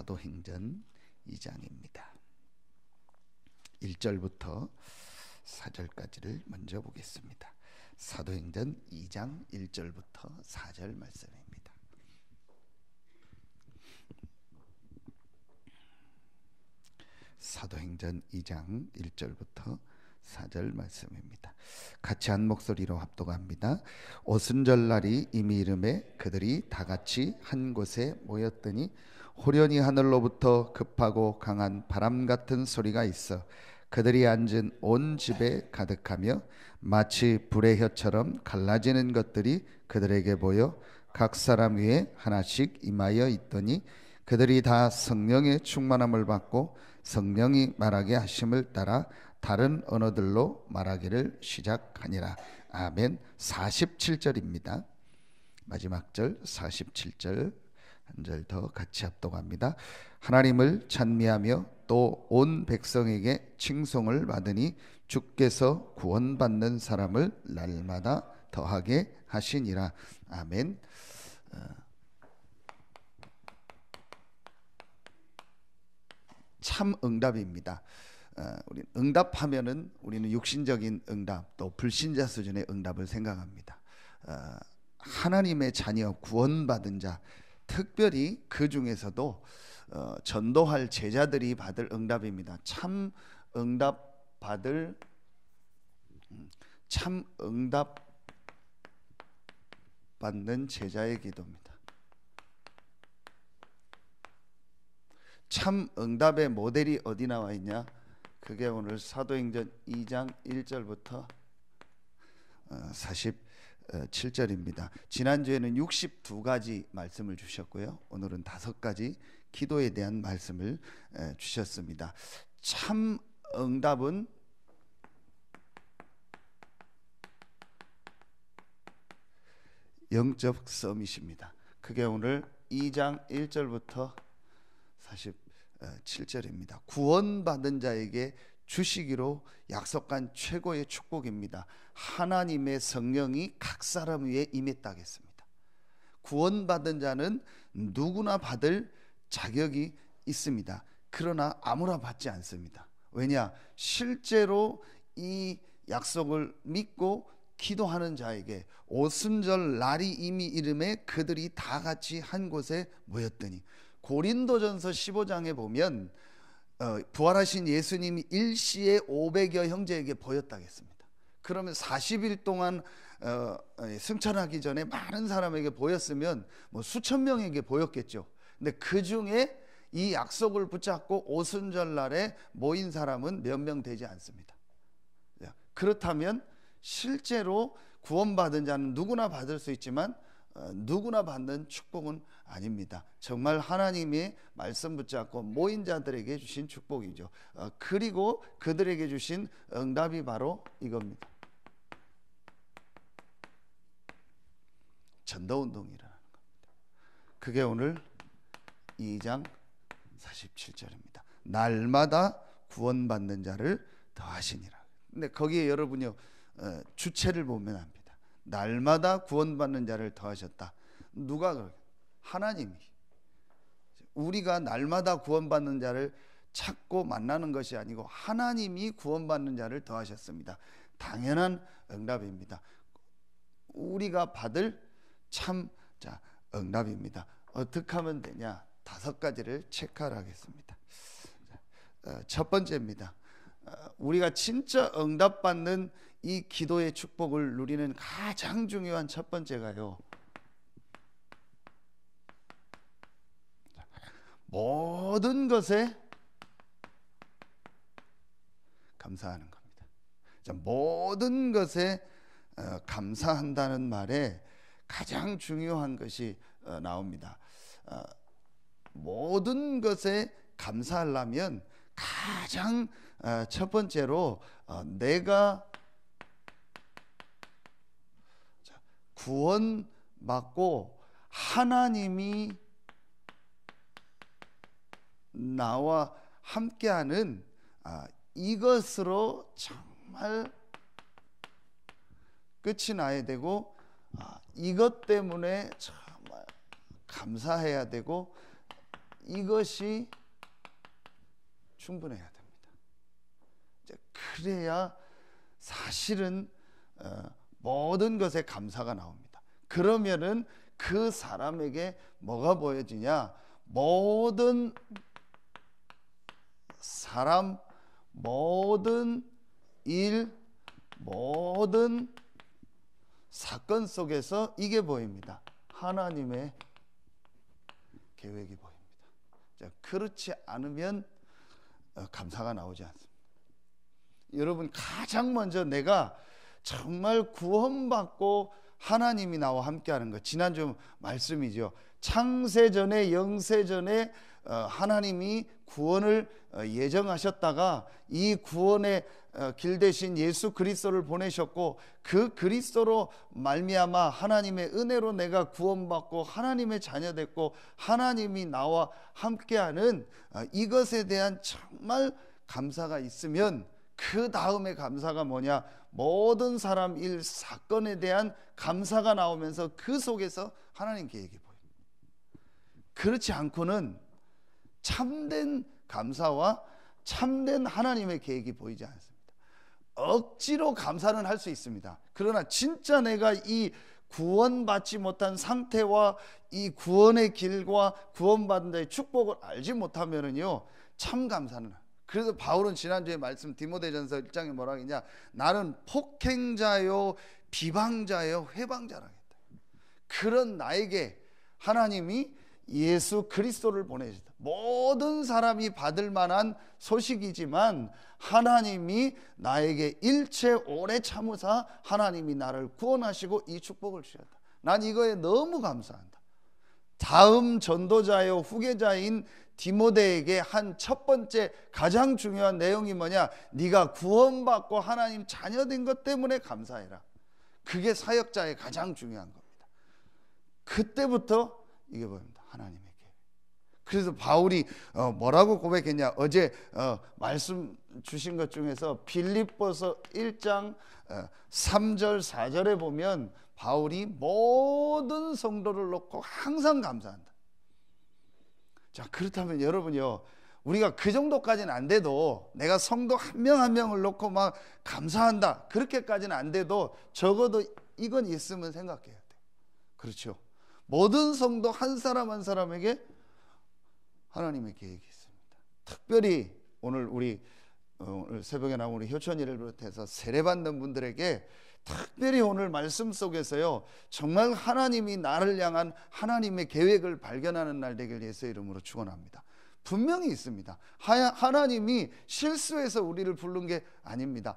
사도행전 2장입니다. 1절부터 4절까지를 먼저 보겠습니다. 사도행전 2장 1절부터 4절 말씀입니다. 사도행전 2장 1절부터 4절 말씀입니다. 같이 한 목소리로 합독합니다. 오순절날이 이미 이름에 그들이 다 같이 한 곳에 모였더니 호련히 하늘로부터 급하고 강한 바람 같은 소리가 있어 그들이 앉은 온 집에 가득하며 마치 불의 혀처럼 갈라지는 것들이 그들에게 보여 각 사람 위에 하나씩 임하여 있더니 그들이 다 성령의 충만함을 받고 성령이 말하게 하심을 따라 다른 언어들로 말하기를 시작하니라. 아멘. 47절입니다. 마지막 절 47절 한 절 더 같이 합독합니다. 하나님을 찬미하며 또 온 백성에게 칭송을 받으니 주께서 구원받는 사람을 날마다 더하게 하시니라. 아멘. 참 응답입니다. 우리 응답하면은 우리는 육신적인 응답 또 불신자 수준의 응답을 생각합니다. 하나님의 자녀 구원받은 자, 특별히 그 중에서도 전도할 제자들이 받을 응답입니다. 참 응답 받는 제자의 기도입니다. 참 응답의 모델이 어디 나와 있냐? 그게 오늘 사도행전 2장 1절부터 47절입니다. 지난주에는 62가지 말씀을 주셨고요. 오늘은 5가지 기도에 대한 말씀을 주셨습니다. 참 응답은 영적 서밋입니다. 그게 오늘 2장 1절부터 47절입니다. 구원받은 자에게 주시기로 약속한 최고의 축복입니다. 하나님의 성령이 각 사람 위에 임했다 하겠습니다. 구원받은 자는 누구나 받을 자격이 있습니다. 그러나 아무나 받지 않습니다. 왜냐? 실제로 이 약속을 믿고 기도하는 자에게 오순절 날이 이미 이름에 그들이 다 같이 한 곳에 모였더니, 고린도전서 15장에 보면 부활하신 예수님이 일시에 500여 형제에게 보였다겠습니다. 그러면 40일 동안 승천하기 전에 많은 사람에게 보였으면 뭐 수천 명에게 보였겠죠. 근데 그 중에 이 약속을 붙잡고 오순절 날에 모인 사람은 몇 명 되지 않습니다. 그렇다면 실제로 구원받은 자는 누구나 받을 수 있지만 누구나 받는 축복은 아닙니다. 정말 하나님이 말씀 붙잡고 모인 자들에게 주신 축복이죠. 그리고 그들에게 주신 응답이 바로 이겁니다. 전도운동이라는 겁니다. 그게 오늘 2장 47절입니다. 날마다 구원받는 자를 더하시니라. 근데 거기에 여러분요 주체를 보면 압니다. 날마다 구원받는 자를 더하셨다. 누가 그러게? 하나님이. 우리가 날마다 구원받는 자를 찾고 만나는 것이 아니고 하나님이 구원받는 자를 더하셨습니다. 당연한 응답입니다. 우리가 받을 참 응답입니다. 어떻게 하면 되냐? 5가지를 체크를 하겠습니다. 첫 번째입니다. 우리가 진짜 응답받는 이 기도의 축복을 누리는 가장 중요한 첫 번째가요, 모든 것에 감사하는 겁니다. 모든 것에 감사한다는 말에 가장 중요한 것이 나옵니다. 모든 것에 감사하려면 가장 첫 번째로 내가 구원받고 하나님이 나와 함께하는 이것으로 정말 끝이 나야 되고, 이것 때문에 정말 감사해야 되고, 이것이 충분해야 됩니다. 이제 그래야 사실은 모든 것에 감사가 나옵니다. 그러면은 그 사람에게 뭐가 보여지냐? 모든 사람, 모든 일, 모든 사건 속에서 이게 보입니다. 하나님의 계획이 보입니다. 자, 그렇지 않으면 감사가 나오지 않습니다. 여러분, 가장 먼저 내가 정말 구원받고 하나님이 나와 함께하는 것, 지난주 말씀이죠. 창세전에 영세전에 하나님이 구원을 예정하셨다가 이 구원의 길 대신 예수 그리스도를 보내셨고, 그 그리스도로 말미암아 하나님의 은혜로 내가 구원받고 하나님의 자녀 됐고 하나님이 나와 함께하는 이것에 대한 정말 감사가 있으면, 그 다음에 감사가 뭐냐? 모든 사람, 일, 사건에 대한 감사가 나오면서 그 속에서 하나님 계획이 보입니다. 그렇지 않고는 참된 감사와 참된 하나님의 계획이 보이지 않습니다. 억지로 감사는 할 수 있습니다. 그러나 진짜 내가 이 구원받지 못한 상태와 이 구원의 길과 구원받은 자의 축복을 알지 못하면은요, 참 감사는. 그래서 바울은 지난주에 말씀 디모데전서 1장에 뭐라고 했냐? 나는 폭행자요 비방자요 회방자라 했다. 그런 나에게 하나님이 예수 그리스도를 보내셨다. 모든 사람이 받을 만한 소식이지만 하나님이 나에게 일체 오래 참으사 하나님이 나를 구원하시고 이 축복을 주셨다. 난 이거에 너무 감사한다. 다음 전도자요 후계자인 디모데에게 한 첫 번째 가장 중요한 내용이 뭐냐? 네가 구원받고 하나님 자녀된 것 때문에 감사해라. 그게 사역자의 가장 중요한 겁니다. 그때부터 이게 보입니다. 하나님의 계획. 그래서 바울이 뭐라고 고백했냐? 어제 말씀 주신 것 중에서 빌립보서 1장 3절 4절에 보면 바울이 모든 성도를 놓고 항상 감사한다. 자, 그렇다면 여러분요, 우리가 그 정도까지는 안 돼도, 내가 성도 한 명 한 명을 놓고 막 감사한다, 그렇게까지는 안 돼도 적어도 이건 있으면 생각해야 돼요. 그렇죠? 모든 성도 한 사람 한 사람에게 하나님의 계획이 있습니다. 특별히 오늘 우리 오늘 새벽에 나온 우리 효천이를 비롯해서 세례받는 분들에게 특별히 오늘 말씀 속에서요, 정말 하나님이 나를 향한 하나님의 계획을 발견하는 날 되길 예수의 이름으로 축원합니다. 분명히 있습니다. 하나님이 실수해서 우리를 부른 게 아닙니다.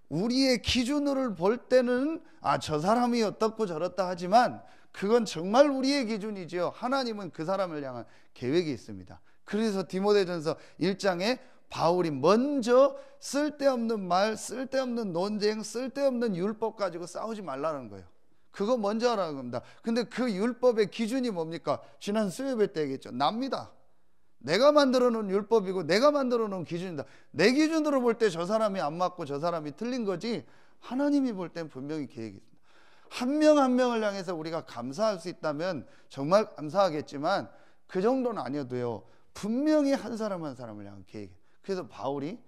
우리의 기준으로 볼 때는 저 사람이 어떻고 저렇다 하지만 그건 정말 우리의 기준이지요. 하나님은 그 사람을 향한 계획이 있습니다. 그래서 디모데전서 1장에 바울이 먼저 쓸데없는 말, 쓸데없는 논쟁, 쓸데없는 율법 가지고 싸우지 말라는 거예요. 그거 먼저 하라는 겁니다. 근데 그 율법의 기준이 뭡니까? 지난 수요일 때 얘기했죠. 납니다. 내가 만들어 놓은 율법이고 내가 만들어 놓은 기준이다. 내 기준으로 볼 때 저 사람이 안 맞고 저 사람이 틀린 거지, 하나님이 볼 땐 분명히 계획이 있습니다. 한 명 한 명을 향해서 우리가 감사할 수 있다면 정말 감사하겠지만 그 정도는 아니어도요, 분명히 한 사람 한 사람을 향한 계획이. 그래서 바울이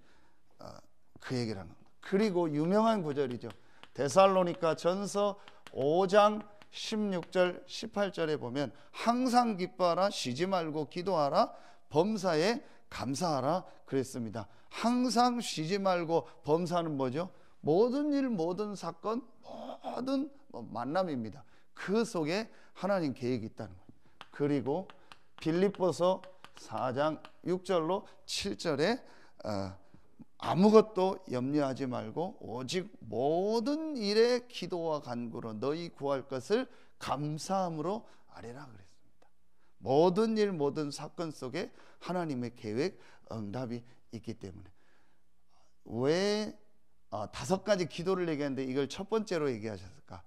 그 얘기를 하는 겁니다. 그리고 유명한 구절이죠. 데살로니가 전서 5장 16절 18절에 보면 항상 기뻐하라, 쉬지 말고 기도하라, 범사에 감사하라 그랬습니다. 항상 쉬지 말고, 범사는 뭐죠? 모든 일, 모든 사건, 모든 만남입니다. 그 속에 하나님 계획이 있다는 거예요. 그리고 빌립보서 4장 6절로 7절에 아무것도 염려하지 말고 오직 모든 일에 기도와 간구로 너희 구할 것을 감사함으로 아뢰라 그랬습니다. 모든 일, 모든 사건 속에 하나님의 계획, 응답이 있기 때문에. 왜 5가지 기도를 얘기하는데 이걸 첫 번째로 얘기하셨을까?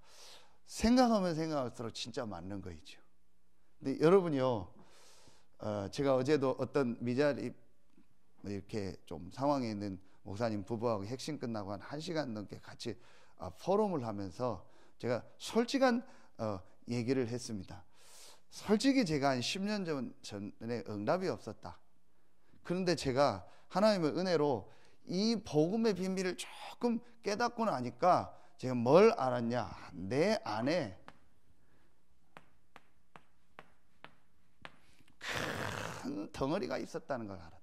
생각하면 생각할수록 진짜 맞는 거이죠. 근데 여러분요, 제가 어제도 어떤 미자립 이렇게 좀 상황에 있는 목사님 부부하고 핵심 끝나고 한 1시간 넘게 같이 포럼을 하면서 제가 솔직한 얘기를 했습니다. 솔직히 제가 한 10년 전에 응답이 없었다. 그런데 제가 하나님의 은혜로 이 복음의 비밀을 조금 깨닫고 나니까 제가 뭘 알았냐, 내 안에 큰 덩어리가 있었다는 걸 알았다.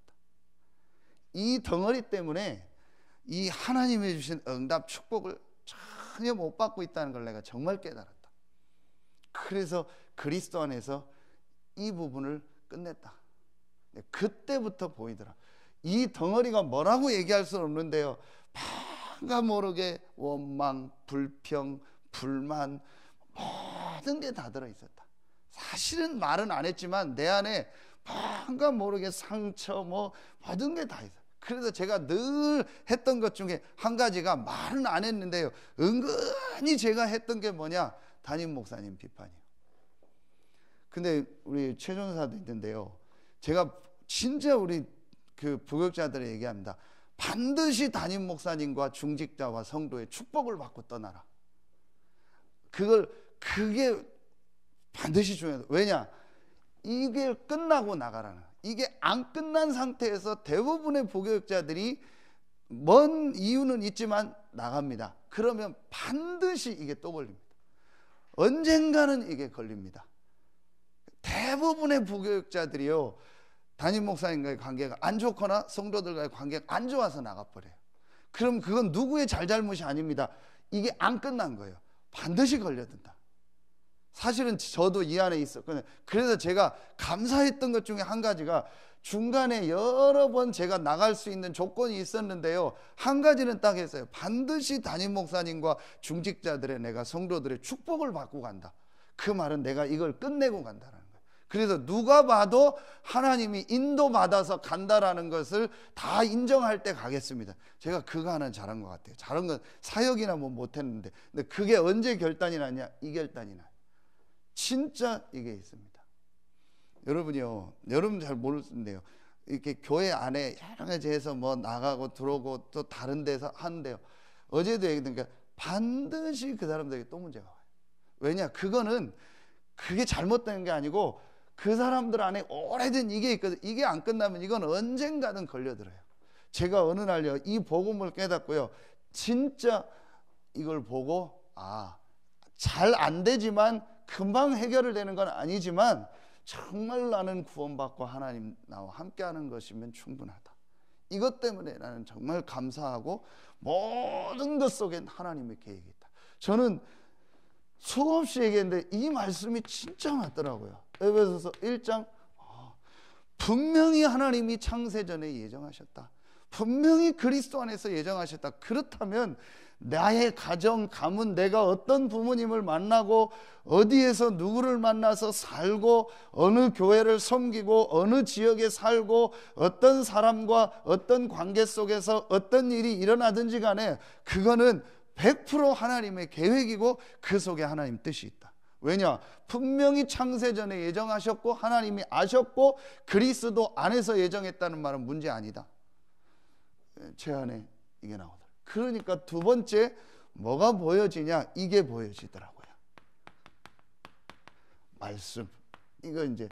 이 덩어리 때문에 이 하나님이 주신 응답 축복을 전혀 못 받고 있다는 걸 내가 정말 깨달았다. 그래서 그리스도 안에서 이 부분을 끝냈다. 그때부터 보이더라. 이 덩어리가 뭐라고 얘기할 수 없는데요, 뭔가 모르게 원망, 불평, 불만, 모든 게 다 들어있었다. 사실은 말은 안 했지만 내 안에 뭔가 모르게 상처, 모든 게 다 있어. 그래서 제가 늘 했던 것 중에 한 가지가, 말은 안 했는데요, 은근히 제가 했던 게 뭐냐, 담임 목사님 비판이에요. 근데 우리 최전사도 있는데요, 제가 진짜 우리 그 부교육자들에 얘기합니다. 반드시 담임 목사님과 중직자와 성도의 축복을 받고 떠나라. 그게 반드시 중요하다. 왜냐? 이게 끝나고 나가라는, 이게 안 끝난 상태에서 대부분의 부교육자들이 먼 이유는 있지만 나갑니다. 그러면 반드시 이게 또 걸립니다. 언젠가는 이게 걸립니다. 대부분의 부교육자들이요, 담임 목사님과의 관계가 안 좋거나 성도들과의 관계가 안 좋아서 나가버려요. 그럼 그건 누구의 잘잘못이 아닙니다. 이게 안 끝난 거예요. 반드시 걸려든다. 사실은 저도 이 안에 있었거든요. 그래서 제가 감사했던 것 중에 한 가지가, 중간에 여러 번 제가 나갈 수 있는 조건이 있었는데요, 한 가지는 딱 했어요. 반드시 담임 목사님과 중직자들의, 내가 성도들의 축복을 받고 간다. 그 말은 내가 이걸 끝내고 간다는 거예요. 그래서 누가 봐도 하나님이 인도받아서 간다라는 것을 다 인정할 때 가겠습니다. 제가 그거 하나 잘한 것 같아요. 잘한 건 사역이나 못했는데, 근데 그게 언제 결단이 나냐? 이 결단이 나요. 진짜 이게 있습니다. 여러분이요, 여러분 잘 모르는데요, 이렇게 교회 안에 여러 가지 해서 나가고 들어오고 또 다른 데서 하는데요, 어제도 얘기했던 게, 반드시 그 사람들에게 또 문제가 와요. 왜냐? 그거는 그게 잘못된 게 아니고 그 사람들 안에 오래된 이게 있거든. 이게 안 끝나면 이건 언젠가는 걸려들어요. 제가 어느 날요, 이 복음을 깨닫고요, 진짜 이걸 보고, 잘 안 되지만 금방 해결되는 건 아니지만 정말 나는 구원받고 하나님 나와 함께하는 것이면 충분하다. 이것 때문에 나는 정말 감사하고, 모든 것 속엔 하나님의 계획이 있다. 저는 수없이 얘기했는데 이 말씀이 진짜 맞더라고요. 에베소서 1장, 분명히 하나님이 창세전에 예정하셨다. 분명히 그리스도 안에서 예정하셨다. 그렇다면 나의 가정, 가문, 내가 어떤 부모님을 만나고 어디에서 누구를 만나서 살고 어느 교회를 섬기고 어느 지역에 살고 어떤 사람과 어떤 관계 속에서 어떤 일이 일어나든지 간에 그거는 100% 하나님의 계획이고 그 속에 하나님 뜻이 있다. 왜냐? 분명히 창세전에 예정하셨고 하나님이 아셨고 그리스도 안에서 예정했다는 말은 문제 아니다. 제 안에 이게 나오더라. 그러니까 두 번째 뭐가 보여지냐? 이게 보여지더라고요. 말씀. 이거 이제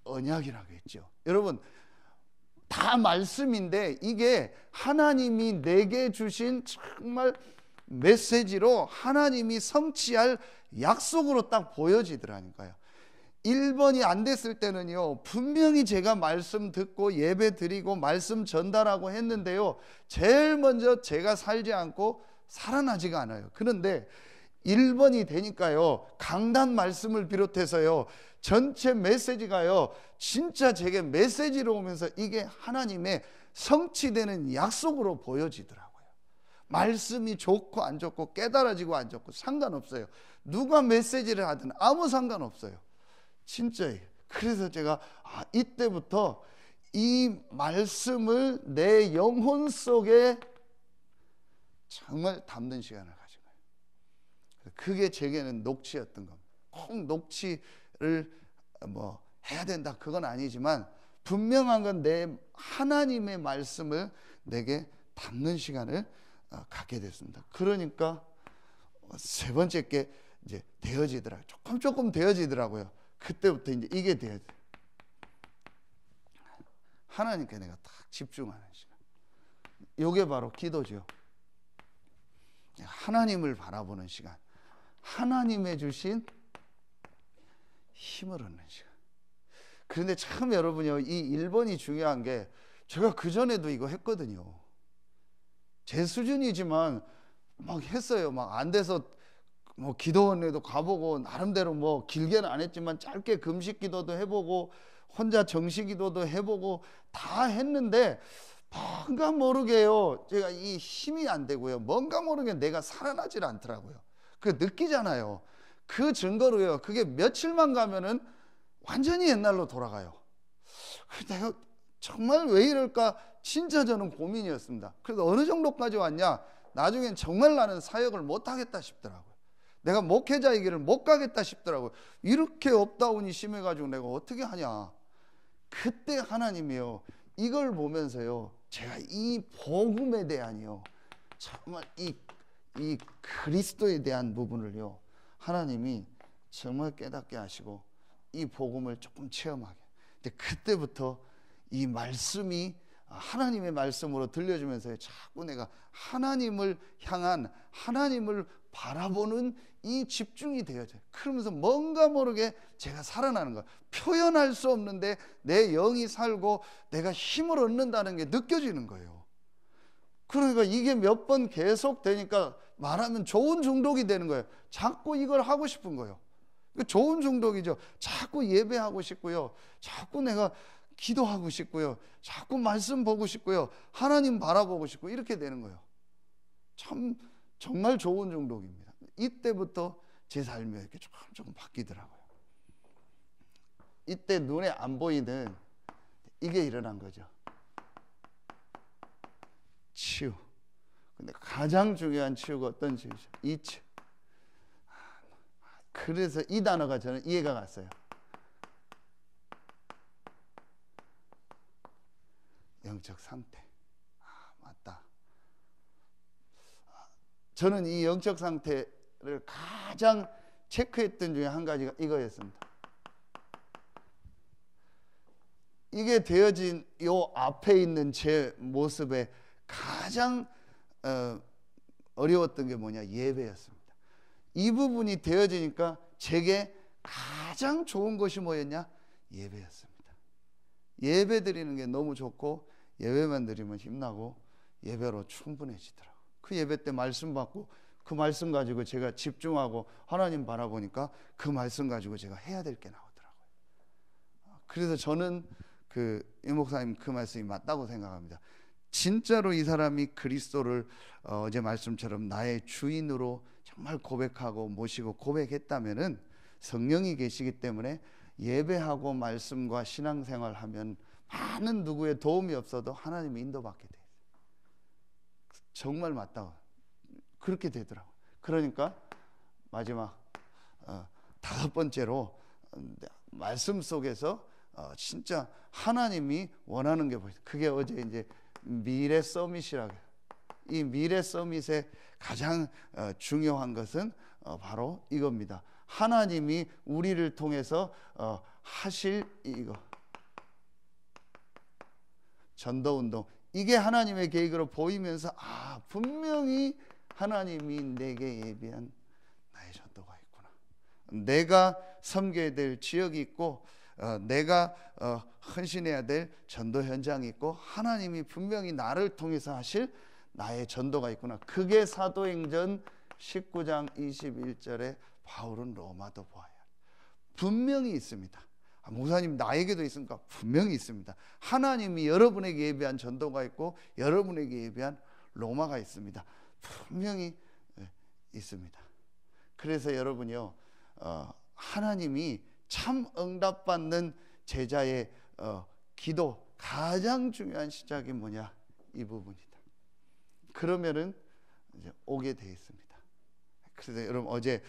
언약이라고 했죠. 여러분, 다 말씀인데 이게 하나님이 내게 주신 정말 메시지로 하나님이 성취할 약속으로 딱 보여지더라니까요. 1번이 안 됐을 때는요, 분명히 제가 말씀 듣고 예배 드리고 말씀 전달하고 했는데요, 제일 먼저 제가 살지 않고 살아나지가 않아요. 그런데 1번이 되니까요, 강단 말씀을 비롯해서요, 전체 메시지가요, 진짜 제게 메시지로 오면서 이게 하나님의 성취되는 약속으로 보여지더라고요. 말씀이 좋고 안 좋고 깨달아지고 안 좋고 상관없어요. 누가 메시지를 하든 아무 상관없어요. 진짜예요. 그래서 제가 이때부터 이 말씀을 내 영혼 속에 정말 담는 시간을 가진 거예요. 그게 제게는 녹취였던 겁니다. 꼭 녹취를 해야 된다 그건 아니지만 분명한 건 내 하나님의 말씀을 내게 담는 시간을 갖게 됐습니다. 그러니까 세 번째 게 이제 되어지더라고요. 조금 되어지더라고요. 그때부터 이제 이게 되어져. 하나님께 내가 딱 집중하는 시간. 이게 바로 기도죠. 하나님을 바라보는 시간. 하나님의 주신 힘을 얻는 시간. 그런데 참 여러분요, 이 1번이 중요한 게, 제가 그전에도 이거 했거든요. 제 수준이지만 막 했어요. 막 안 돼서 뭐 기도원에도 가보고, 나름대로 뭐 길게는 안 했지만 짧게 금식 기도도 해보고 혼자 정식 기도도 해보고 다 했는데 뭔가 모르게요, 제가 이 힘이 안 되고요, 뭔가 모르게 내가 살아나질 않더라고요. 그 느끼잖아요. 그 증거로요, 그게 며칠만 가면은 완전히 옛날로 돌아가요. 내가 정말 왜 이럴까, 진짜 저는 고민이었습니다. 그래서 어느 정도까지 왔냐, 나중엔 정말 나는 사역을 못하겠다 싶더라고요. 내가 목회자의 길을 못 가겠다 싶더라고요. 이렇게 업다운이 심해가지고 내가 어떻게 하냐. 그때 하나님이요, 이걸 보면서요, 제가 이 복음에 대한요, 정말 이 그리스도에 대한 부분을요, 하나님이 정말 깨닫게 하시고 이 복음을 조금 체험하게. 근데 그때부터 이 말씀이 하나님의 말씀으로 들려주면서 자꾸 내가 하나님을 향한, 하나님을 바라보는 이 집중이 되어져요. 그러면서 뭔가 모르게 제가 살아나는 거예요. 표현할 수 없는데 내 영이 살고 내가 힘을 얻는다는 게 느껴지는 거예요. 그러니까 이게 몇 번 계속 되니까 말하면 좋은 중독이 되는 거예요. 자꾸 이걸 하고 싶은 거예요. 좋은 중독이죠. 자꾸 예배하고 싶고요, 자꾸 내가 기도하고 싶고요, 자꾸 말씀 보고 싶고요, 하나님 바라보고 싶고, 이렇게 되는 거예요. 참 정말 좋은 중독입니다. 이때부터 제 삶이 이렇게 조금 바뀌더라고요. 이때 눈에 안 보이는 이게 일어난 거죠. 치유. 근데 가장 중요한 치유가 어떤 치유죠? 이 치유. 그래서 이 단어가 저는 이해가 갔어요. 영적 상태. 맞다. 저는 이 영적 상태를 가장 체크했던 중에 한 가지가 이거였습니다. 이게 되어진 요 앞에 있는 제 모습에 가장 어려웠던 게 뭐냐, 예배였습니다. 이 부분이 되어지니까 제게 가장 좋은 것이 뭐였냐, 예배였습니다. 예배 드리는 게 너무 좋고, 예배만 드리면 힘나고 예배로 충분해지더라고요. 그 예배 때 말씀 받고 그 말씀 가지고 제가 집중하고 하나님 바라보니까 그 말씀 가지고 제가 해야 될 게 나오더라고요. 그래서 저는 이 목사님 그 말씀이 맞다고 생각합니다. 진짜로 이 사람이 그리스도를 어제 말씀처럼 나의 주인으로 정말 고백하고 모시고 고백했다면은, 성령이 계시기 때문에 예배하고 말씀과 신앙생활하면 많은 누구의 도움이 없어도 하나님의 인도받게 돼요. 정말 맞다고 그렇게 되더라고요. 그러니까 마지막 5번째로 말씀 속에서 진짜 하나님이 원하는 게 뭐예요? 그게 어제 이제 미래 서밋이라고 해요. 이 미래 서밋의 가장 중요한 것은 바로 이겁니다. 하나님이 우리를 통해서 하실 이거 전도운동, 이게 하나님의 계획으로 보이면서 분명히 하나님이 내게 예비한 나의 전도가 있구나, 내가 섬겨야 될 지역이 있고 내가 헌신해야 될 전도 현장이 있고, 하나님이 분명히 나를 통해서 하실 나의 전도가 있구나. 그게 사도행전 19장 21절에 바울은 로마도 보아야 분명히 있습니다. 목사님 나에게도 있습니까? 분명히 있습니다. 하나님이 여러분에게 예비한 전도가 있고 여러분에게 예비한 로마가 있습니다. 분명히 있습니다. 그래서 여러분이요, 하나님이 참 응답받는 제자의 기도 가장 중요한 시작이 뭐냐, 이 부분이다. 그러면은 이제 오게 돼 있습니다. 그래서 여러분 어제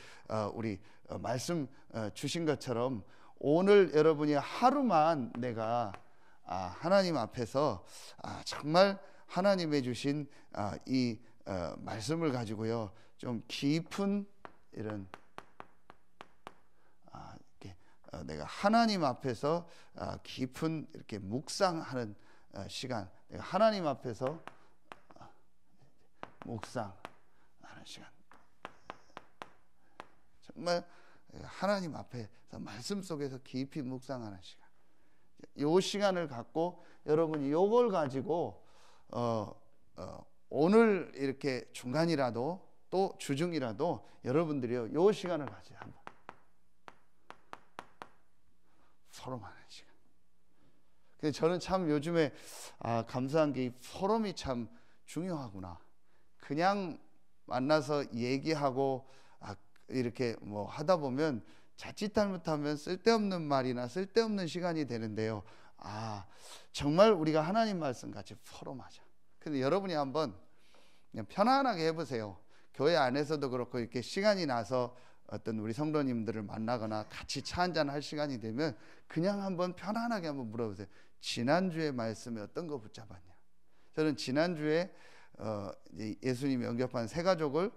우리 말씀 주신 것처럼 오늘 여러분이 하루만 내가 하나님 앞에서 정말 하나님의 주신 이 말씀을 가지고요, 좀 깊은 이런 내가 하나님 앞에서 깊은 이렇게 묵상하는 시간, 내가 하나님 앞에서 묵상하는 시간, 정말 하나님 앞에서 말씀 속에서 깊이 묵상하는 시간, 이 시간을 갖고 여러분이 이걸 가지고 오늘 이렇게 중간이라도 또 주중이라도 여러분들이요, 이 시간을 가지고 한번 포럼하는 시간. 근데 저는 참 요즘에 감사한 게 이 포럼이 참 중요하구나. 그냥 만나서 얘기하고 이렇게 뭐 하다 보면 자칫 잘못하면 쓸데없는 말이나 쓸데없는 시간이 되는데요. 정말 우리가 하나님 말씀 같이 포럼하자. 근데 여러분이 한번 그냥 편안하게 해보세요. 교회 안에서도 그렇고 이렇게 시간이 나서 어떤 우리 성도님들을 만나거나 같이 차 한잔 할 시간이 되면 그냥 한번 편안하게 한번 물어보세요. 지난주에 말씀에 어떤 거 붙잡았냐. 저는 지난주에 예수님이 영접한 세 가족을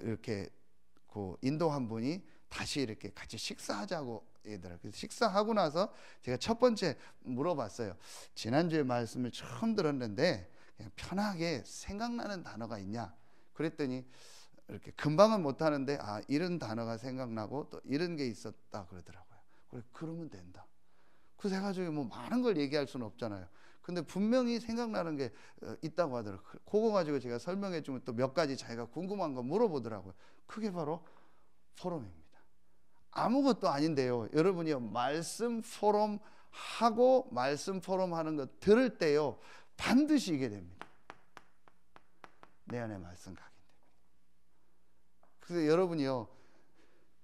이렇게 인도한 분이 다시 이렇게 같이 식사하자고 얘들아. 그래서 식사하고 나서 제가 첫 번째 물어봤어요. 지난주에 말씀을 처음 들었는데 그냥 편하게 생각나는 단어가 있냐. 그랬더니 이렇게 금방은 못하는데 이런 단어가 생각나고 또 이런 게 있었다 그러더라고요. 그래, 그러면 된다. 그 세 가족이 뭐 많은 걸 얘기할 수는 없잖아요. 근데 분명히 생각나는 게 있다고 하더라고요. 그거 가지고 제가 설명해 주면 또 몇 가지 자기가 궁금한 거 물어보더라고요. 그게 바로 포럼입니다. 아무것도 아닌데요. 여러분이요, 말씀 포럼 하고 말씀 포럼 하는 거 들을 때요, 반드시 이게 됩니다. 내 안에 말씀 각인됩니다. 그래서 여러분이요,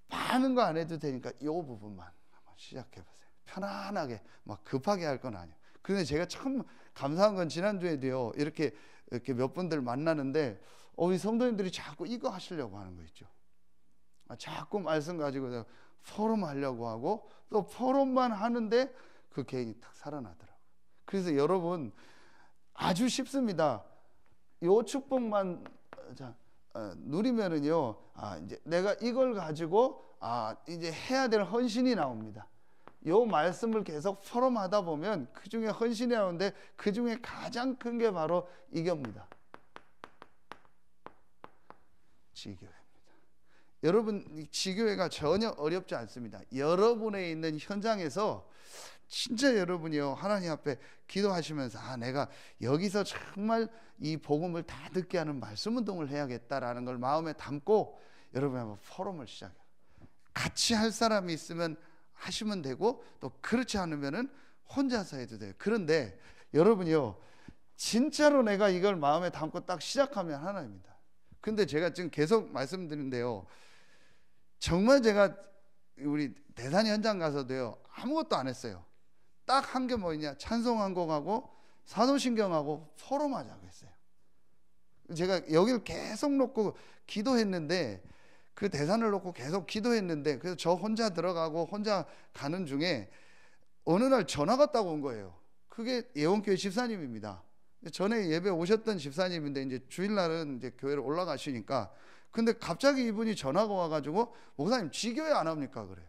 많은 거 안 해도 되니까 이 부분만 한번 시작해 보세요. 편안하게, 막 급하게 할 건 아니에요. 그런데 제가 참 감사한 건 지난주에도요, 이렇게 몇 분들 만나는데 우리 성도님들이 자꾸 이거 하시려고 하는 거 있죠. 자꾸 말씀 가지고 포럼 하려고 하고 또 포럼만 하는데 그 개인이 딱 살아나더라고요. 그래서 여러분 아주 쉽습니다. 요 축복만 누리면은요, 이제 내가 이걸 가지고 이제 해야 될 헌신이 나옵니다. 요 말씀을 계속 포럼하다 보면 그 중에 헌신이 나오는데 그 중에 가장 큰 게 바로 이겁니다. 지교회입니다. 여러분, 지교회가 전혀 어렵지 않습니다. 여러분에 있는 현장에서 진짜 여러분이요, 하나님 앞에 기도하시면서 내가 여기서 정말 이 복음을 다 듣게 하는 말씀 운동을 해야겠다라는 걸 마음에 담고 여러분 한번 포럼을 시작해요. 같이 할 사람이 있으면 하시면 되고 또 그렇지 않으면은 혼자서 해도 돼요. 그런데 여러분이요, 진짜로 내가 이걸 마음에 담고 딱 시작하면 하나입니다. 근데 제가 지금 계속 말씀드리는데요, 정말 제가 우리 대산 현장 가서도요, 아무것도 안 했어요. 딱 한 게 뭐냐, 찬송 한 곡하고 사도신경하고 포럼하자고 했어요. 제가 여기를 계속 놓고 기도했는데, 그 대산을 놓고 계속 기도했는데, 그래서 저 혼자 들어가고 혼자 가는 중에 어느 날 전화가 딱 온 거예요. 그게 예원교회 집사님입니다. 전에 예배 오셨던 집사님인데 이제 주일날은 이제 교회를 올라가시니까, 근데 갑자기 이분이 전화가 와가지고 목사님 지교회 안 합니까? 그래요.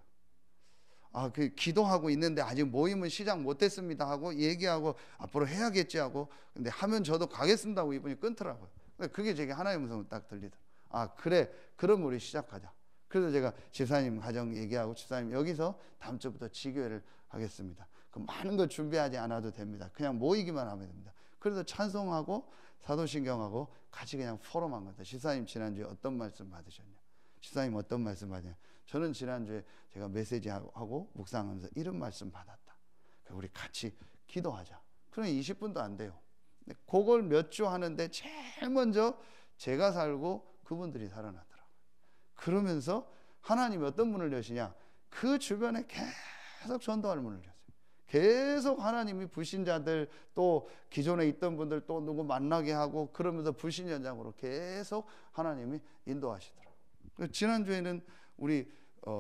그 기도하고 있는데 아직 모임은 시작 못했습니다 하고 얘기하고 앞으로 해야겠지 하고, 근데 하면 저도 가겠습니다 하고 이분이 끊더라고요. 그게 제게 하나의 음성을 딱 들리더라고요. 그래, 그럼 우리 시작하자. 그래서 제가 집사님 가정 얘기하고, 집사님 여기서 다음 주부터 지교회를 하겠습니다. 그 많은 거 준비하지 않아도 됩니다. 그냥 모이기만 하면 됩니다. 그래서 찬송하고 사도신경하고 같이 그냥 포럼한 겁니다. 집사님 지난주에 어떤 말씀 받으셨냐? 집사님 어떤 말씀 받으냐? 저는 지난주에 제가 메시지하고 묵상하면서 이런 말씀 받았다. 우리 같이 기도하자. 그럼 20분도 안 돼요. 그걸 몇 주 하는데 제일 먼저 제가 살고 그분들이 살아나더라고요. 그러면서 하나님이 어떤 문을 여시냐? 그 주변에 계속 전도할 문을 여세요. 계속 하나님이 불신자들 또 기존에 있던 분들 또 누구 만나게 하고, 그러면서 불신 현장으로 계속 하나님이 인도하시더라고요. 지난주에는 우리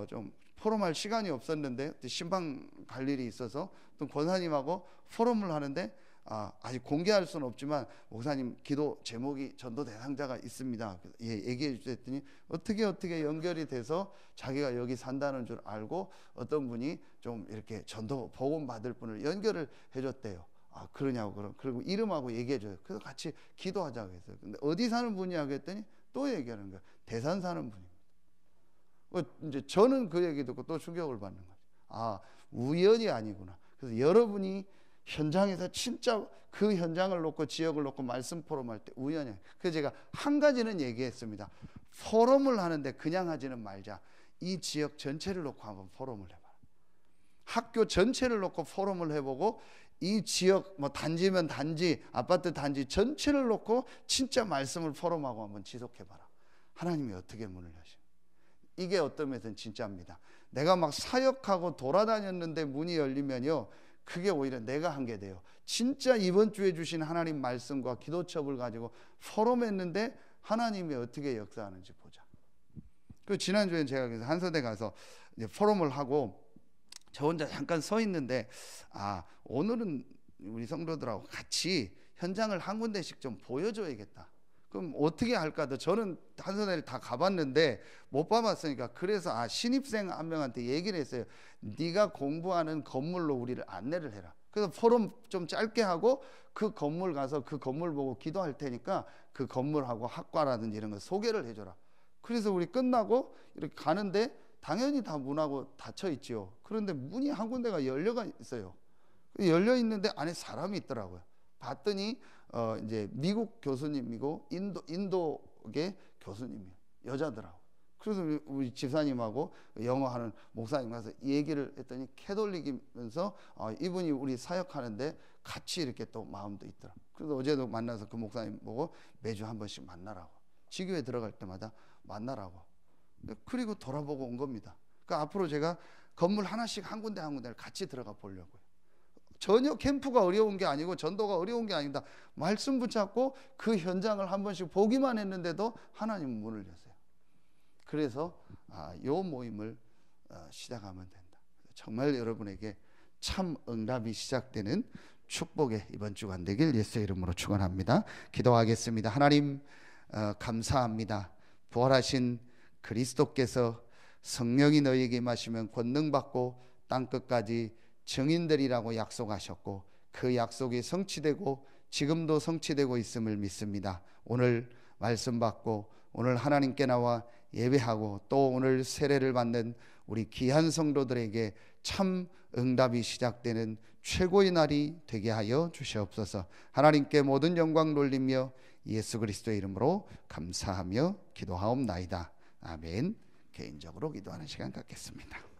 좀 포럼할 시간이 없었는데 신방 갈 일이 있어서 또 권사님하고 포럼을 하는데 아직 공개할 수는 없지만 목사님 기도 제목이 전도 대상자가 있습니다. 얘기해 주셨더니 어떻게 연결이 돼서 자기가 여기 산다는 줄 알고 어떤 분이 좀 이렇게 전도 복음 받을 분을 연결을 해줬대요. 그러냐고 그리고 이름하고 얘기해줘요. 그래서 같이 기도하자고 했어요. 근데 어디 사는 분이냐고 했더니 또 얘기하는 거예요. 대산 사는 분입니다. 이제 저는 그 얘기 듣고 또 충격을 받는 거죠. 우연이 아니구나. 그래서 여러분이 현장에서 진짜 그 현장을 놓고 지역을 놓고 말씀 포럼할 때 우연히. 그래서 제가 한 가지는 얘기했습니다. 포럼을 하는데 그냥 하지는 말자. 이 지역 전체를 놓고 한번 포럼을 해봐. 학교 전체를 놓고 포럼을 해보고 이 지역 뭐 단지면 단지, 아파트 단지 전체를 놓고 진짜 말씀을 포럼하고 한번 지속해봐라. 하나님이 어떻게 문을 여시오. 이게 어떤 면에서는 진짜입니다. 내가 막 사역하고 돌아다녔는데 문이 열리면요, 그게 오히려 내가 한 게 돼요. 진짜 이번 주에 주신 하나님 말씀과 기도첩을 가지고 포럼했는데 하나님이 어떻게 역사하는지 보자. 그 지난주에 제가 그래서 한서대 가서 이제 포럼을 하고 저 혼자 잠깐 서 있는데 오늘은 우리 성도들하고 같이 현장을 한 군데씩 좀 보여줘야겠다. 그럼 어떻게 할까? 저는 한서대를 다 가봤는데 못 봐봤으니까 그래서 신입생 한 명한테 얘기를 했어요. 네가 공부하는 건물로 우리를 안내를 해라. 그래서 포럼 좀 짧게 하고 그 건물 가서 그 건물 보고 기도할 테니까 그 건물하고 학과라든지 이런 거 소개를 해줘라. 그래서 우리 끝나고 이렇게 가는데 당연히 다 문하고 닫혀 있죠. 그런데 문이 한 군데가 열려가 있어요. 열려 있는데 안에 사람이 있더라고요. 봤더니 이제 미국 교수님이고 인도계 교수님이에요. 여자더라고. 그래서 우리 집사님하고 영어하는 목사님 가서 얘기를 했더니 캐톨릭이면서 이분이 우리 사역하는데 같이 이렇게 또 마음도 있더라. 그래서 어제도 만나서 그 목사님 보고 매주 한 번씩 만나라고. 지교회 들어갈 때마다 만나라고. 그리고 돌아보고 온 겁니다. 그러니까 앞으로 제가 건물 하나씩 한 군데 한 군데를 같이 들어가 보려고요. 전혀 캠프가 어려운 게 아니고 전도가 어려운 게 아닙니다. 말씀 붙잡고 그 현장을 한 번씩 보기만 했는데도 하나님 문을 여세요. 그래서 요 모임을 시작하면 된다. 정말 여러분에게 참 응답이 시작되는 축복의 이번 주간 되길 예수의 이름으로 축원합니다. 기도하겠습니다. 하나님 감사합니다. 부활하신 그리스도께서 성령이 너희에게 임하시면 권능받고 땅끝까지 증인들이라고 약속하셨고 그 약속이 성취되고 지금도 성취되고 있음을 믿습니다. 오늘 말씀 받고 오늘 하나님께 나와 예배하고 또 오늘 세례를 받는 우리 귀한 성도들에게 참 응답이 시작되는 최고의 날이 되게 하여 주시옵소서. 하나님께 모든 영광 돌리며 예수 그리스도의 이름으로 감사하며 기도하옵나이다. 아멘. 개인적으로 기도하는 시간 갖겠습니다.